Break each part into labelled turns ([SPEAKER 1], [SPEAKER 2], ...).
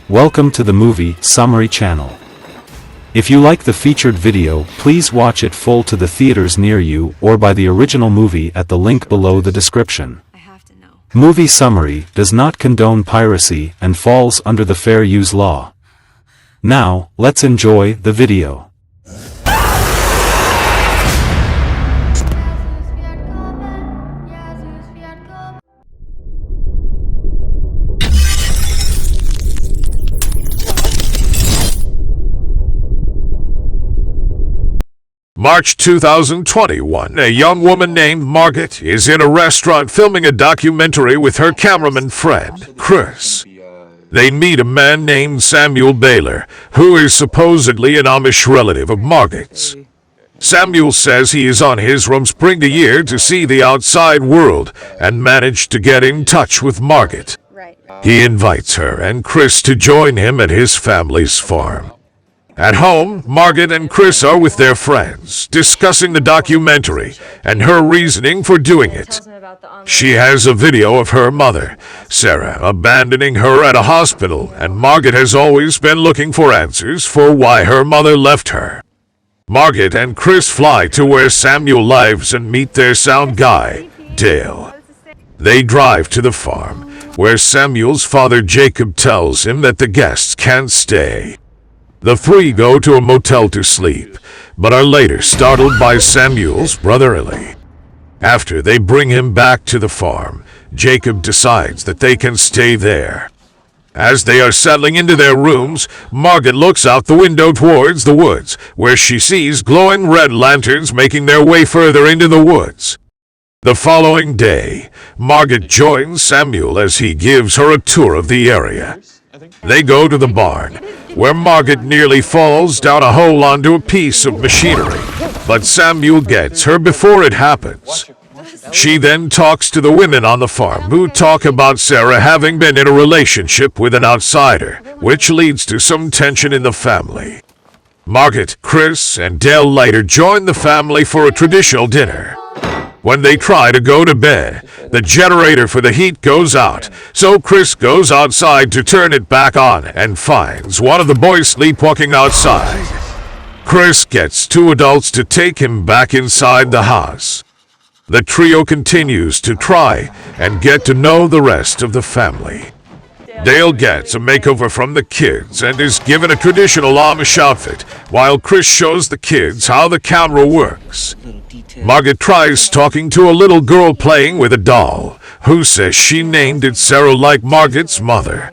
[SPEAKER 1] Welcome to the Movie Summary channel. If you like the featured video, please watch it full to the theaters near you or buy the original movie at the link below the description. Movie Summary does not condone piracy and falls under the Fair Use Law. Now, let's enjoy the video.
[SPEAKER 2] March 2021, a young woman named Margot is in a restaurant filming a documentary with her cameraman friend, Chris. They meet a man named Samuel Baylor, who is supposedly an Amish relative of Margot's. Samuel says he is on his room spring to year to see the outside world and managed to get in touch with Margot. He invites her and Chris to join him at his family's farm. At home, Margot and Chris are with their friends, discussing the documentary and her reasoning for doing it. She has a video of her mother, Sarah, abandoning her at a hospital, and Margot has always been looking for answers for why her mother left her. Margot and Chris fly to where Samuel lives and meet their sound guy, Dale. They drive to the farm, where Samuel's father Jacob tells him that the guests can't stay. The three go to a motel to sleep, but are later startled by Samuel's brother Eli. After they bring him back to the farm, Jacob decides that they can stay there. As they are settling into their rooms, Margot looks out the window towards the woods, where she sees glowing red lanterns making their way further into the woods. The following day, Margot joins Samuel as he gives her a tour of the area. They go to the barn, where Margot nearly falls down a hole onto a piece of machinery, but Samuel gets her before it happens. She then talks to the women on the farm who talk about Sarah having been in a relationship with an outsider, which leads to some tension in the family. Margot, Chris, and Dale later join the family for a traditional dinner. When they try to go to bed, the generator for the heat goes out, so Chris goes outside to turn it back on and finds one of the boys sleepwalking outside. Chris gets two adults to take him back inside the house. The trio continues to try and get to know the rest of the family. Dale gets a makeover from the kids and is given a traditional Amish outfit, while Chris shows the kids how the camera works. Margot tries talking to a little girl playing with a doll, who says she named it Sarah like Margot's mother.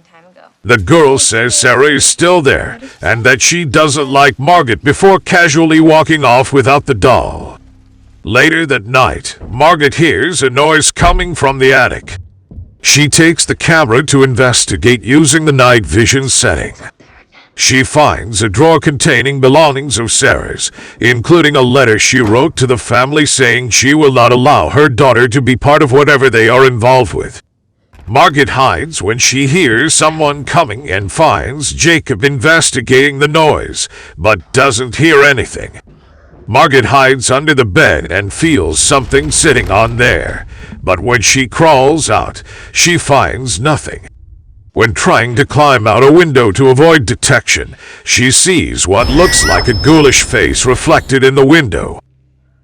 [SPEAKER 2] The girl says Sarah is still there, and that she doesn't like Margot before casually walking off without the doll. Later that night, Margot hears a noise coming from the attic. She takes the camera to investigate using the night vision setting. She finds a drawer containing belongings of Sarah's, including a letter she wrote to the family saying she will not allow her daughter to be part of whatever they are involved with. Margot hides when she hears someone coming and finds Jacob investigating the noise, but doesn't hear anything. Margot hides under the bed and feels something sitting on there, but when she crawls out, she finds nothing. When trying to climb out a window to avoid detection, she sees what looks like a ghoulish face reflected in the window.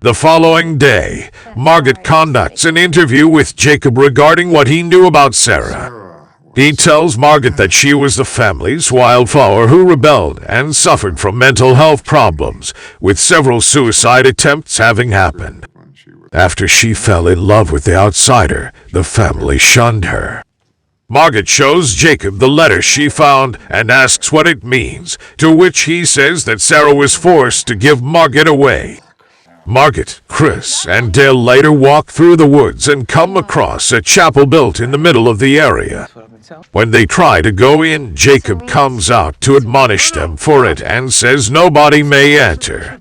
[SPEAKER 2] The following day, Margot conducts an interview with Jacob regarding what he knew about Sarah. He tells Margot that she was the family's wildflower who rebelled and suffered from mental health problems, with several suicide attempts having happened. After she fell in love with the outsider, the family shunned her. Margot shows Jacob the letter she found and asks what it means, to which he says that Sarah was forced to give Margot away. Margot, Chris, and Dale later walk through the woods and come across a chapel built in the middle of the area. When they try to go in, Jacob comes out to admonish them for it and says nobody may enter.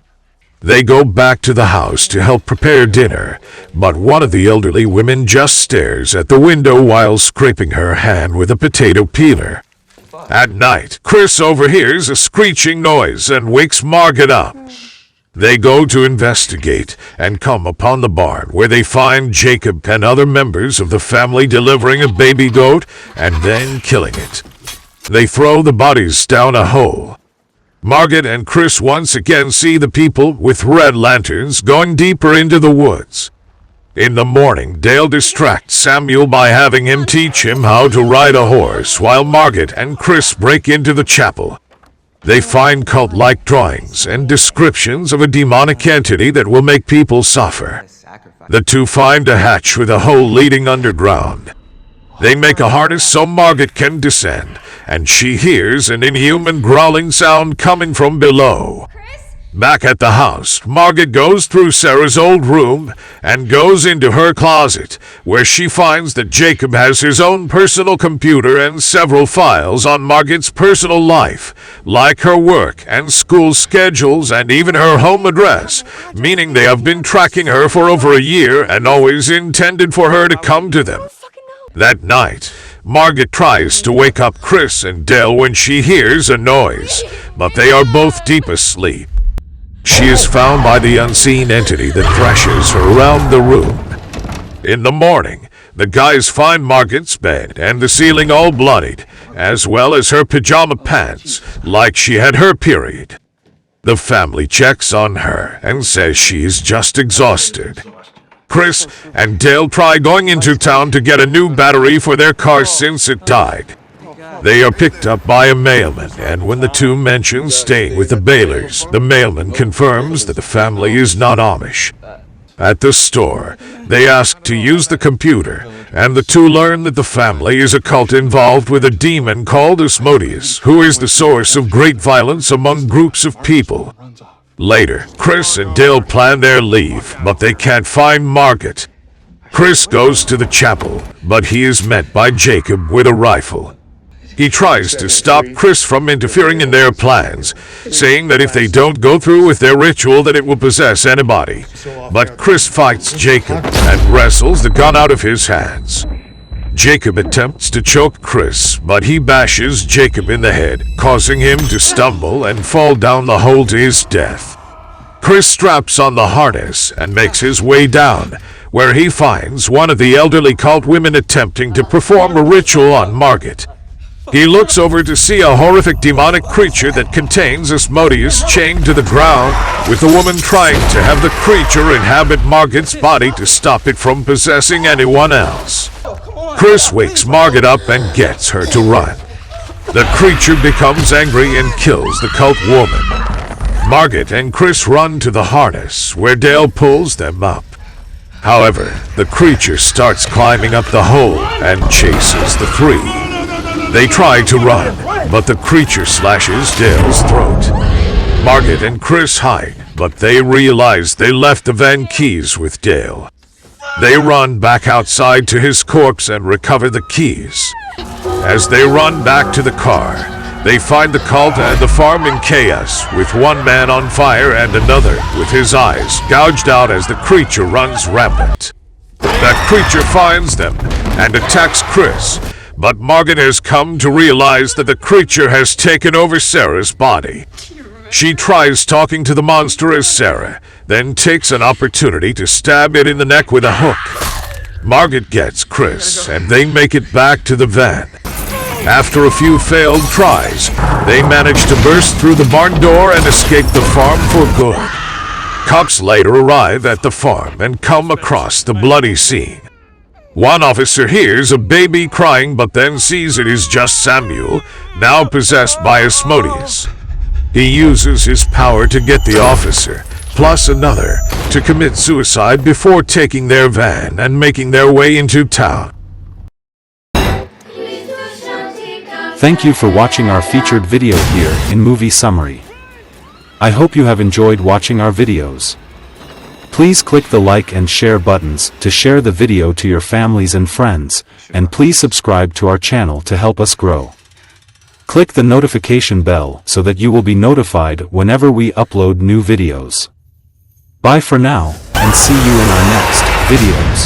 [SPEAKER 2] They go back to the house to help prepare dinner, but one of the elderly women just stares at the window while scraping her hand with a potato peeler. At night, Chris overhears a screeching noise and wakes Margot up. They go to investigate and come upon the barn where they find Jacob and other members of the family delivering a baby goat and then killing it. They throw the bodies down a hole. Margot and Chris once again see the people with red lanterns going deeper into the woods. In the morning, Dale distracts Samuel by having him teach him how to ride a horse while Margot and Chris break into the chapel. They find cult-like drawings and descriptions of a demonic entity that will make people suffer. The two find a hatch with a hole leading underground. They make a harness so Margot can descend, and she hears an inhuman growling sound coming from below. Back at the house, Margot goes through Sarah's old room and goes into her closet, where she finds that Jacob has his own personal computer and several files on Margot's personal life, like her work and school schedules and even her home address, meaning they have been tracking her for over a year and always intended for her to come to them. That night, Margot tries to wake up Chris and Dale when she hears a noise, but they are both deep asleep. She is found by the unseen entity that thrashes her around the room. In the morning, the guys find Margot's bed and the ceiling all bloodied, as well as her pajama pants, like she had her period. The family checks on her and says she is just exhausted. Chris and Dale try going into town to get a new battery for their car since it died. They are picked up by a mailman, and when the two mention staying with the Baylors, the mailman confirms that the family is not Amish. At the store, they ask to use the computer, and the two learn that the family is a cult involved with a demon called Asmodeus, who is the source of great violence among groups of people. Later, Chris and Dale plan their leave, but they can't find Margot. Chris goes to the chapel, but he is met by Jacob with a rifle. He tries to stop Chris from interfering in their plans, saying that if they don't go through with their ritual that it will possess anybody. But Chris fights Jacob and wrestles the gun out of his hands. Jacob attempts to choke Chris, but he bashes Jacob in the head, causing him to stumble and fall down the hole to his death. Chris straps on the harness and makes his way down, where he finds one of the elderly cult women attempting to perform a ritual on Margot. He looks over to see a horrific demonic creature that contains Asmodeus chained to the ground, with the woman trying to have the creature inhabit Margot's body to stop it from possessing anyone else. Chris wakes Margot up and gets her to run. The creature becomes angry and kills the cult woman. Margot and Chris run to the harness, where Dale pulls them up. However, the creature starts climbing up the hole and chases the three. They try to run, but the creature slashes Dale's throat. Margot and Chris hide, but they realize they left the van keys with Dale. They run back outside to his corpse and recover the keys. As they run back to the car, they find the cult and the farm in chaos, with one man on fire and another with his eyes gouged out as the creature runs rampant. That creature finds them and attacks Chris, but Margot has come to realize that the creature has taken over Sarah's body. She tries talking to the monster as Sarah, then takes an opportunity to stab it in the neck with a hook. Margot gets Chris, and they make it back to the van. After a few failed tries, they manage to burst through the barn door and escape the farm for good. Cops later arrive at the farm and come across the bloody scene. One officer hears a baby crying but then sees it is just Samuel, now possessed by Asmodeus. He uses his power to get the officer, plus another, to commit suicide before taking their van and making their way into town.
[SPEAKER 1] Thank you for watching our featured video here in Movie Summary. I hope you have enjoyed watching our videos. Please click the like and share buttons to share the video to your families and friends, and please subscribe to our channel to help us grow. Click the notification bell so that you will be notified whenever we upload new videos. Bye for now, and see you in our next videos.